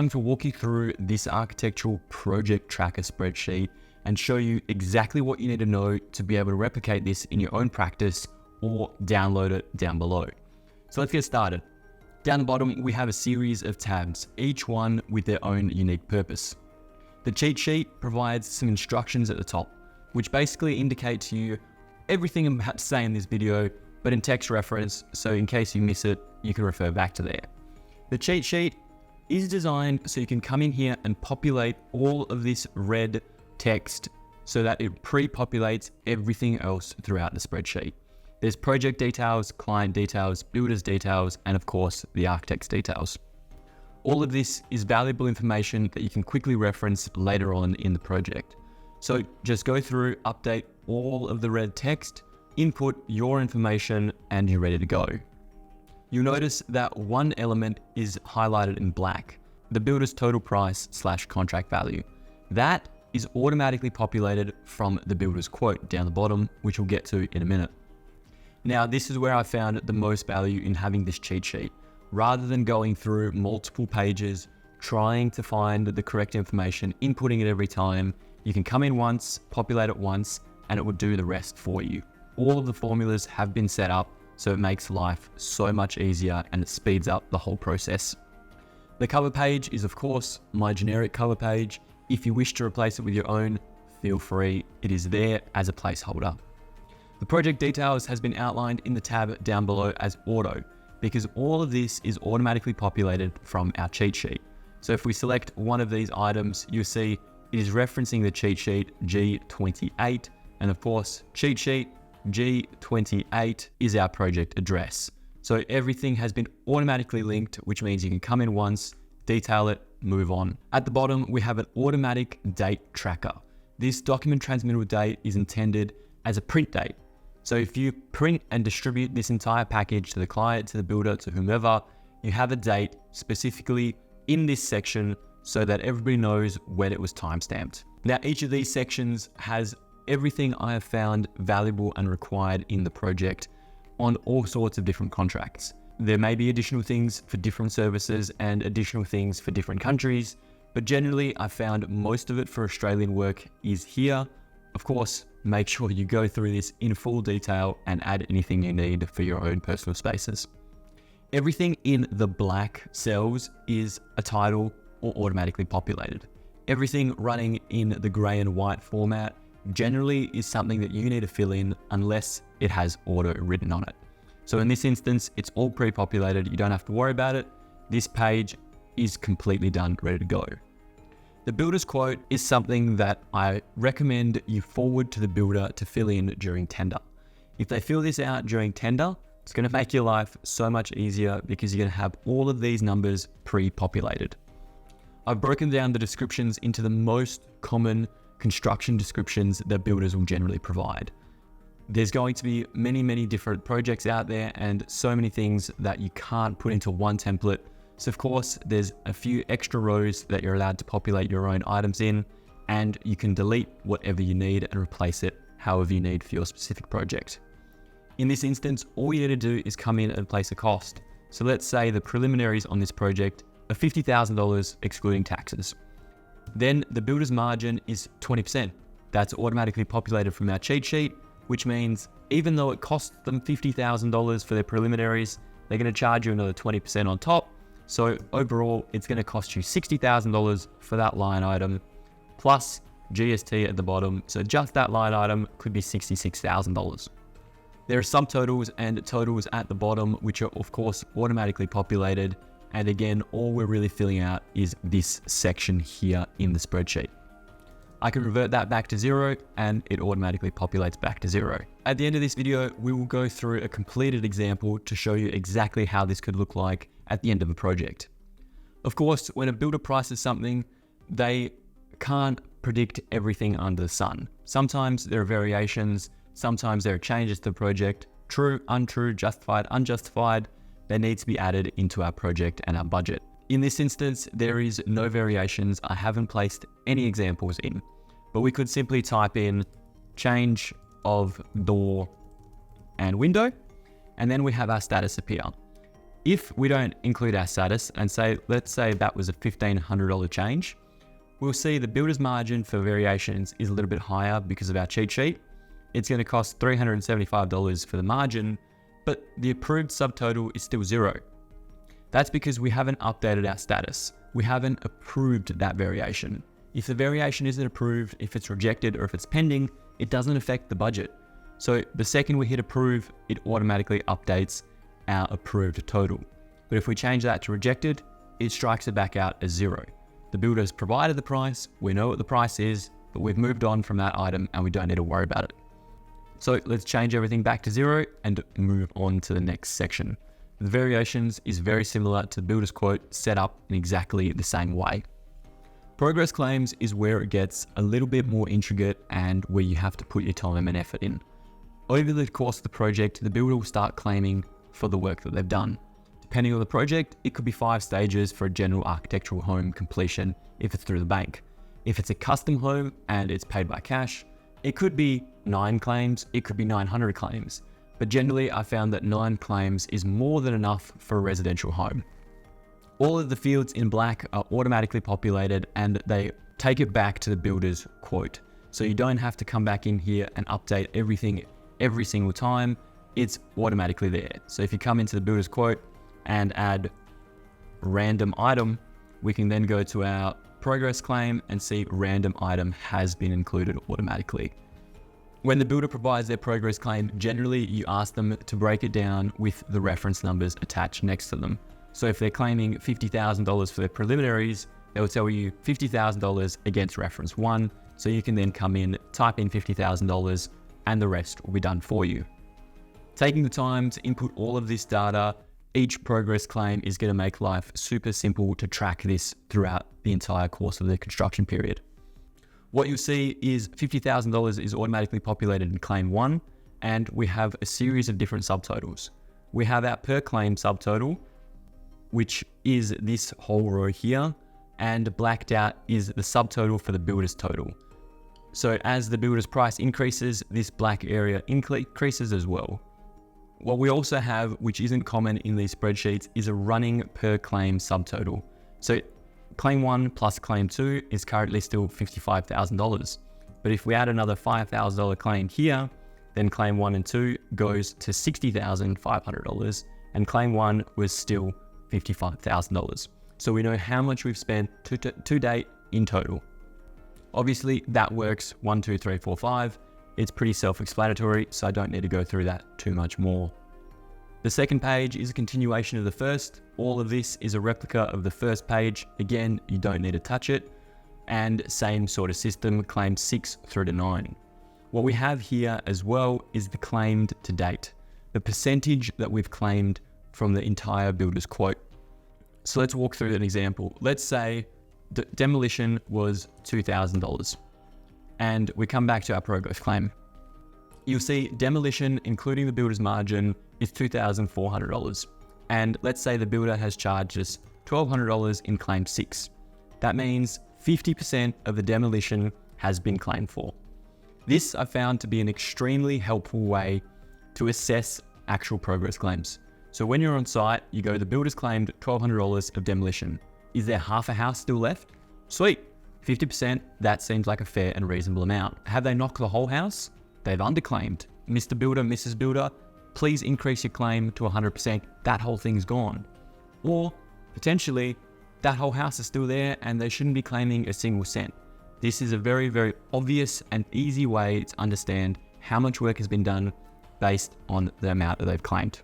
I'm going to walk you through this architectural project tracker spreadsheet and show you exactly what you need to know to be able to replicate this in your own practice or download it down below. So let's get started. Down the bottom, we have a series of tabs, each one with their own unique purpose. The cheat sheet provides some instructions at the top, which basically indicate to you everything I'm about to say in this video, but in text reference, so in case you miss it, you can refer back to there. The cheat sheet is designed so you can come in here and populate all of this red text so that it pre-populates everything else throughout the spreadsheet. There's project details, client details, builder's details, and of course, the architect's details. All of this is valuable information that you can quickly reference later on in the project. So just go through, update all of the red text, input your information, and you're ready to go. You'll notice that one element is highlighted in black, the builder's total price / contract value. That is automatically populated from the builder's quote down the bottom, which we'll get to in a minute. Now, this is where I found the most value in having this cheat sheet. Rather than going through multiple pages, trying to find the correct information, inputting it every time, you can come in once, populate it once, and it will do the rest for you. All of the formulas have been set up, so it makes life so much easier and it speeds up the whole process. The cover page is, of course, my generic cover page. If you wish to replace it with your own, feel free. It is there as a placeholder. The project details has been outlined in the tab down below as auto, because all of this is automatically populated from our cheat sheet. So if we select one of these items, you'll see it is referencing the cheat sheet G28, and of course, cheat sheet G28 is our project address. So everything has been automatically linked, which means you can come in once, detail it, move on. At the bottom, we have an automatic date tracker. This document transmittable date is intended as a print date. So if you print and distribute this entire package to the client, to the builder, to whomever, you have a date specifically in this section so that everybody knows when it was timestamped. Now, each of these sections has everything I have found valuable and required in the project on all sorts of different contracts. There may be additional things for different services and additional things for different countries, but generally I found most of it for Australian work is here. Of course, make sure you go through this in full detail and add anything you need for your own personal spaces. Everything in the black cells is a title or automatically populated. Everything running in the gray and white format generally is something that you need to fill in unless it has auto written on it. So in this instance, it's all pre-populated. You don't have to worry about it. This page is completely done, ready to go. The builder's quote is something that I recommend you forward to the builder to fill in during tender. If they fill this out during tender, it's going to make your life so much easier because you're going to have all of these numbers pre-populated. I've broken down the descriptions into the most common construction descriptions that builders will generally provide. There's going to be many different projects out there and so many things that you can't put into one template. So of course, there's a few extra rows that you're allowed to populate your own items in, and you can delete whatever you need and replace it however you need for your specific project. In this instance, all you need to do is come in and place a cost. So let's say the preliminaries on this project are $50,000 excluding taxes. Then the builder's margin is 20%. That's automatically populated from our cheat sheet, which means even though it costs them $50,000 for their preliminaries, they're going to charge you another 20% on top. So overall, it's going to cost you $60,000 for that line item, plus GST at the bottom. So just that line item could be $66,000. There are subtotals and totals at the bottom, which are of course automatically populated. And again, all we're really filling out is this section here in the spreadsheet. I can revert that back to 0 and it automatically populates back to 0. At the end of this video, we will go through a completed example to show you exactly how this could look like at the end of a project. Of course, when a builder prices something, they can't predict everything under the sun. Sometimes there are variations, sometimes there are changes to the project, true, untrue, justified, unjustified. They need to be added into our project and our budget. In this instance, there is no variations. I haven't placed any examples in, but we could simply type in change of door and window, and then we have our status appear. If we don't include our status and let's say that was a $1,500 change, we'll see the builder's margin for variations is a little bit higher because of our cheat sheet. It's going to cost $375 for the margin, but the approved subtotal is still zero. That's because we haven't updated our status. We haven't approved that variation. If the variation isn't approved, if it's rejected, or if it's pending, it doesn't affect the budget. So the second we hit approve, it automatically updates our approved total. But if we change that to rejected, it strikes it back out as zero. The builder's provided the price, we know what the price is, but we've moved on from that item and we don't need to worry about it. So let's change everything back to zero and move on to the next section. The variations is very similar to the builder's quote, set up in exactly the same way. Progress claims is where it gets a little bit more intricate and where you have to put your time and effort in. Over the course of the project, the builder will start claiming for the work that they've done. Depending on the project, it could be 5 stages for a general architectural home completion if it's through the bank. If it's a custom home and it's paid by cash, it could be 9 claims, it could be 900 claims. But generally, I found that 9 claims is more than enough for a residential home. All of the fields in black are automatically populated and they take it back to the builder's quote. So you don't have to come back in here and update everything every single time. It's automatically there. So if you come into the builder's quote and add random item, we can then go to our progress claim and see random item has been included automatically. When the builder provides their progress claim, generally you ask them to break it down with the reference numbers attached next to them. So if they're claiming $50,000 for their preliminaries, they'll tell you $50,000 against reference 1. So you can then come in, type in $50,000 and the rest will be done for you. Taking the time to input all of this data, each progress claim is going to make life super simple to track this throughout the entire course of the construction period. What you'll see is $50,000 is automatically populated in claim 1, and we have a series of different subtotals. We have our per claim subtotal, which is this whole row here, and blacked out is the subtotal for the builder's total. So as the builder's price increases, this black area increases as well. What we also have, which isn't common in these spreadsheets, is a running per claim subtotal. So claim 1 plus claim 2 is currently still $55,000. But if we add another $5,000 claim here, then claim 1 and 2 goes to $60,500, and claim 1 was still $55,000. So we know how much we've spent to date in total. Obviously that works 1, 2, 3, 4, 5. It's pretty self-explanatory, so I don't need to go through that too much more. The second page is a continuation of the first. All of this is a replica of the first page. Again, you don't need to touch it. And same sort of system, claims 6 through to 9. What we have here as well is the claimed to date, the percentage that we've claimed from the entire builder's quote. So let's walk through an example. Let's say the demolition was $2,000. And we come back to our progress claim. You'll see demolition, including the builder's margin, is $2,400. And let's say the builder has charged us $1,200 in claim 6. That means 50% of the demolition has been claimed for. This I found to be an extremely helpful way to assess actual progress claims. So when you're on site, you go, the builder's claimed $1,200 of demolition. Is there half a house still left? Sweet. 50%, that seems like a fair and reasonable amount. Have they knocked the whole house? They've underclaimed. Mr. Builder, Mrs. Builder, please increase your claim to 100%. That whole thing's gone. Or potentially, that whole house is still there and they shouldn't be claiming a single cent. This is a very, very obvious and easy way to understand how much work has been done based on the amount that they've claimed.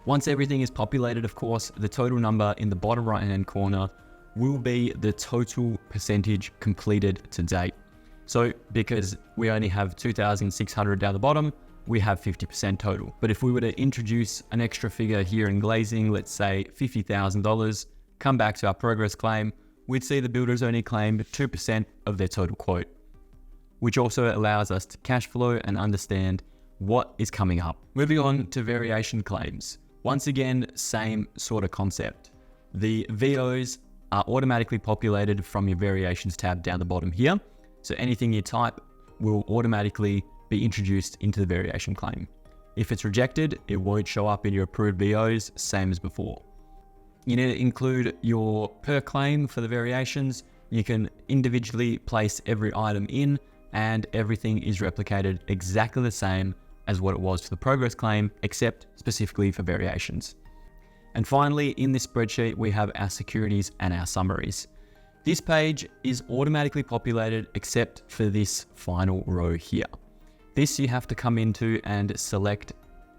Once everything is populated, of course, the total number in the bottom right-hand corner will be the total percentage completed to date. So because we only have 2,600 down the bottom, we have 50% total. But if we were to introduce an extra figure here in glazing, let's say $50,000, come back to our progress claim, we'd see the builders only claimed 2% of their total quote, which also allows us to cash flow and understand what is coming up. Moving on to variation claims. Once again, same sort of concept. The VOs are automatically populated from your variations tab down the bottom here. So anything you type will automatically be introduced into the variation claim. If it's rejected, it won't show up in your approved BOs, same as before. You need to include your per claim for the variations. You can individually place every item in, and everything is replicated exactly the same as what it was for the progress claim, except specifically for variations. And finally, in this spreadsheet, we have our securities and our summaries. This page is automatically populated except for this final row here. This you have to come into and select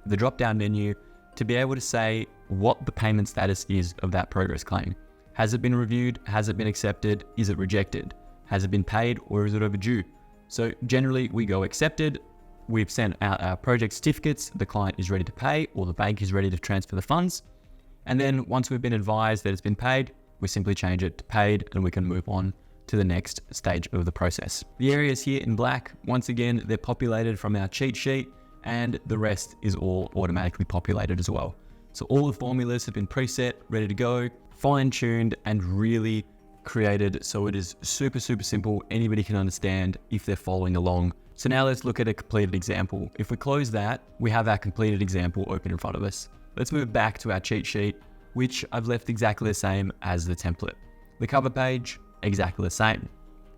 the drop-down menu to be able to say what the payment status is of that progress claim. Has it been reviewed? Has it been accepted? Is it rejected? Has it been paid or is it overdue? So generally we go accepted. We've sent out our project certificates. The client is ready to pay or the bank is ready to transfer the funds. And then once we've been advised that it's been paid, we simply change it to paid and we can move on to the next stage of the process. The areas here in black, once again, they're populated from our cheat sheet and the rest is all automatically populated as well. So all the formulas have been preset, ready to go, fine-tuned and really created so it is super simple. Anybody can understand if they're following along. So now let's look at a completed example. If we close that, we have our completed example open in front of us. Let's move back to our cheat sheet, which I've left exactly the same as the template. The cover page, exactly the same.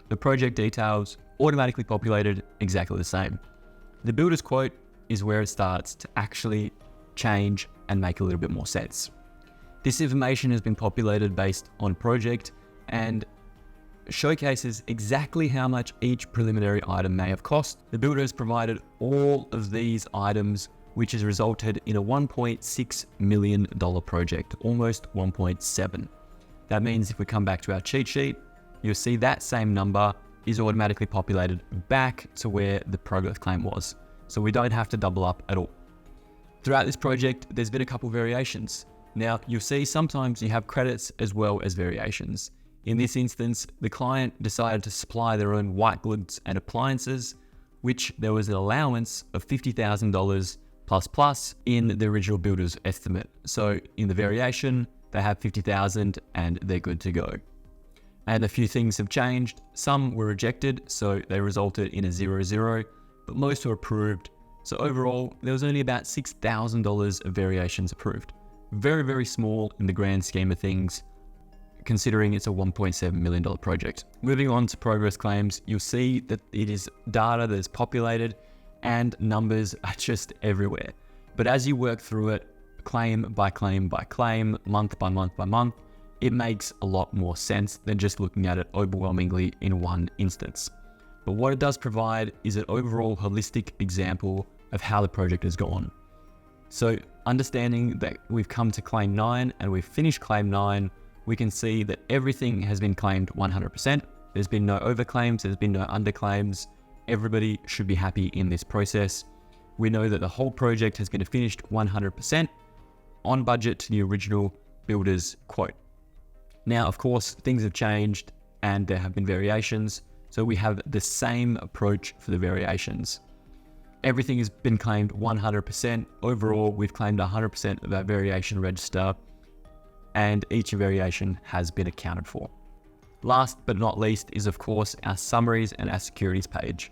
The project details, automatically populated, exactly the same. The builder's quote is where it starts to actually change and make a little bit more sense. This information has been populated based on project and showcases exactly how much each preliminary item may have cost. The builder has provided all of these items, which has resulted in a $1.6 million project, almost 1.7. That means if we come back to our cheat sheet, you'll see that same number is automatically populated back to where the progress claim was. So we don't have to double up at all. Throughout this project, there's been a couple variations. Now you'll see sometimes you have credits as well as variations. In this instance, the client decided to supply their own white goods and appliances, which there was an allowance of $50,000 plus in the original builder's estimate. So in the variation, they have 50,000 and they're good to go. And a few things have changed. Some were rejected, so they resulted in a 0-0, but most were approved. So overall, there was only about $6,000 of variations approved. Very small in the grand scheme of things, considering it's a $1.7 million project. Moving on to progress claims, you'll see that it is data that is populated and numbers are just everywhere. But as you work through it, claim by claim by claim, month by month by month, it makes a lot more sense than just looking at it overwhelmingly in one instance. But what it does provide is an overall holistic example of how the project has gone. So understanding that we've come to claim 9 and we've finished claim 9, we can see that everything has been claimed 100%. There's been no overclaims, there's been no underclaims. Everybody should be happy in this process. We know that the whole project has been finished 100% on budget to the original builder's quote. Now, of course, things have changed and there have been variations. So we have the same approach for the variations. Everything has been claimed 100%. Overall, we've claimed 100% of our variation register and each variation has been accounted for. Last but not least is, of course, our summaries and our securities page.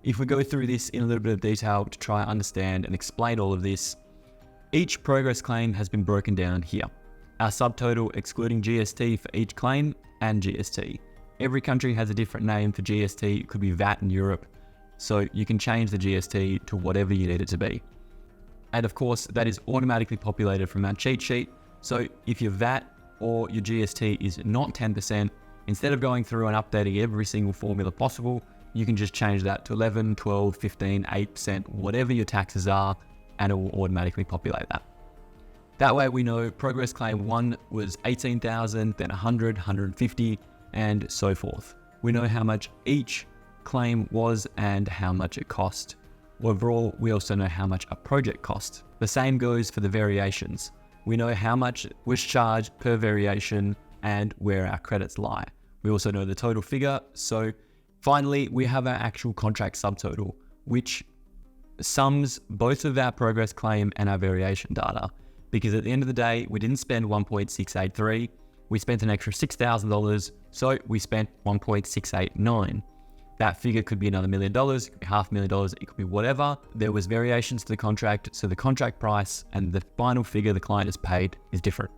If we go through this in a little bit of detail to try and understand and explain all of this, each progress claim has been broken down here. Our subtotal excluding GST for each claim and GST. Every country has a different name for GST. It could be VAT in Europe. So you can change the GST to whatever you need it to be. And of course, that is automatically populated from our cheat sheet. So if your VAT or your GST is not 10%, instead of going through and updating every single formula possible, you can just change that to 11, 12, 15, 8%, whatever your taxes are, and it will automatically populate that. That way we know progress claim 1 was 18,000, then 100, 150, and so forth. We know how much each claim was and how much it cost. Overall, we also know how much a project cost. The same goes for the variations. We know how much was charged per variation and where our credits lie. We also know the total figure. So finally, we have our actual contract subtotal, which sums both of our progress claim and our variation data. Because at the end of the day, we didn't spend 1.683, we spent an extra $6,000, so we spent 1.689. That figure could be another $1 million, it could be $500,000, it could be whatever. There was variations to the contract, so the contract price and the final figure the client has paid is different.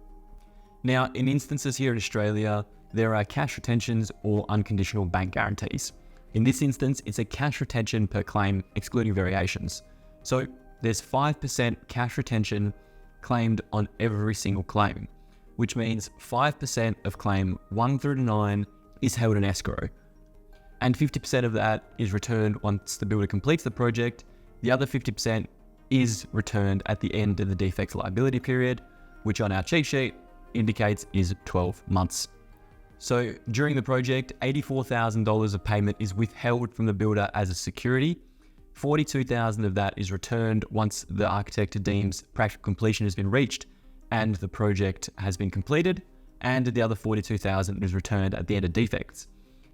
Now, in instances here in Australia, there are cash retentions or unconditional bank guarantees. In this instance, it's a cash retention per claim, excluding variations. So there's 5% cash retention claimed on every single claim, which means 5% of claim 1 through to 9 is held in escrow. And 50% of that is returned once the builder completes the project. The other 50% is returned at the end of the defects liability period, which on our cheat sheet indicates is 12 months. So during the project, $84,000 of payment is withheld from the builder as a security. $42,000 of that is returned once the architect deems practical completion has been reached and the project has been completed, and the other $42,000 is returned at the end of defects.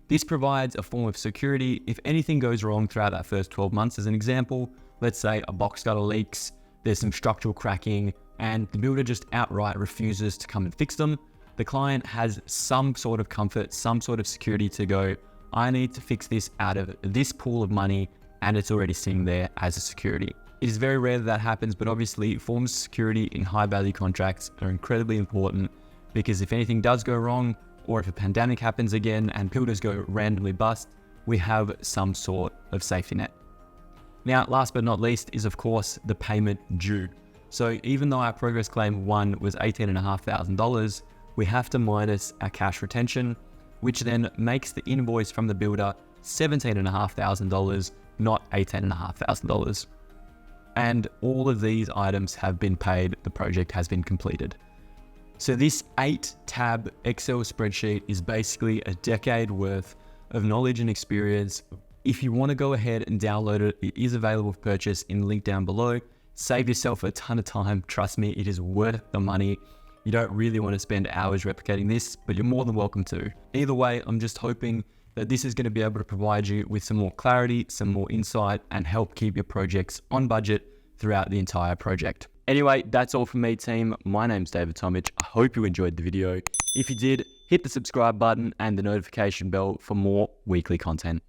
This provides a form of security if anything goes wrong throughout that first 12 months. As an example, let's say a box gutter leaks, there's some structural cracking, and the builder just outright refuses to come and fix them. The client has some sort of comfort, some sort of security to go, I need to fix this out of this pool of money, and it's already sitting there as a security. It is very rare that happens, but obviously forms of security in high value contracts are incredibly important, because if anything does go wrong, or if a pandemic happens again and builders go randomly bust, we have some sort of safety net. Now, last but not least is of course the payment due. So even though our progress claim 1 was $18,500, we have to minus our cash retention, which then makes the invoice from the builder $17,500, not $18,500. And all of these items have been paid, the project has been completed. So this 8-tab Excel spreadsheet is basically a decade worth of knowledge and experience. If you want to go ahead and download it, it is available for purchase in the link down below. Save yourself a ton of time. Trust me, it is worth the money. You don't really want to spend hours replicating this, but you're more than welcome to. Either way, I'm just hoping that this is going to be able to provide you with some more clarity, some more insight, and help keep your projects on budget throughout the entire project. Anyway, that's all from me, team. My name's David Tomic. I hope you enjoyed the video. If you did, hit the subscribe button and the notification bell for more weekly content.